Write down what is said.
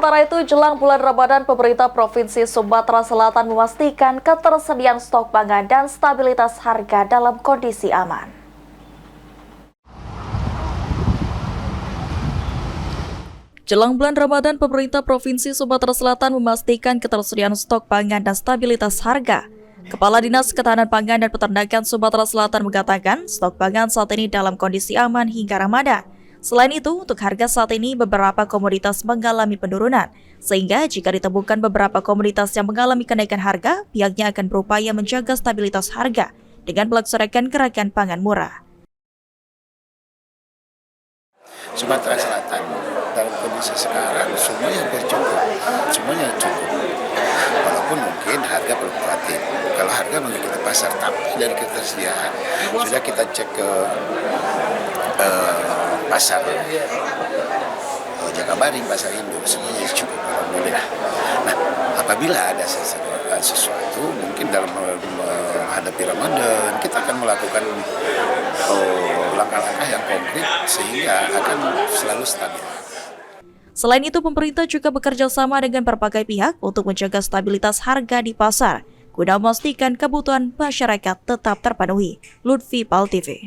Sementara itu, jelang bulan Ramadan, pemerintah Provinsi Sumatera Selatan memastikan ketersediaan stok pangan dan stabilitas harga dalam kondisi aman. Jelang bulan Ramadan, pemerintah Provinsi Sumatera Selatan memastikan ketersediaan stok pangan dan stabilitas harga. Kepala Dinas Ketahanan Pangan dan Peternakan Sumatera Selatan mengatakan stok pangan saat ini dalam kondisi aman hingga Ramadan. Selain itu, untuk harga saat ini beberapa komoditas mengalami penurunan, sehingga jika ditemukan beberapa komoditas yang mengalami kenaikan harga, pihaknya akan berupaya menjaga stabilitas harga dengan melaksanakan gerakan pangan murah. Sumatera Selatan dalam kondisi sekarang semuanya cukup, walaupun mungkin harga fluktuatif. Kalau harga mengikuti pasar, tapi dari ketersediaan sudah kita cek ke pasar Jakabaring, pasar induk, semuanya cukup, alhamdulillah. Nah, apabila ada sesuatu mungkin dalam menghadapi Ramadan, kita akan melakukan langkah-langkah yang konkret sehingga akan selalu stabil. Selain itu, pemerintah juga bekerja sama dengan berbagai pihak untuk menjaga stabilitas harga di pasar, guna memastikan kebutuhan masyarakat tetap terpenuhi. Lutfi, PAL TV.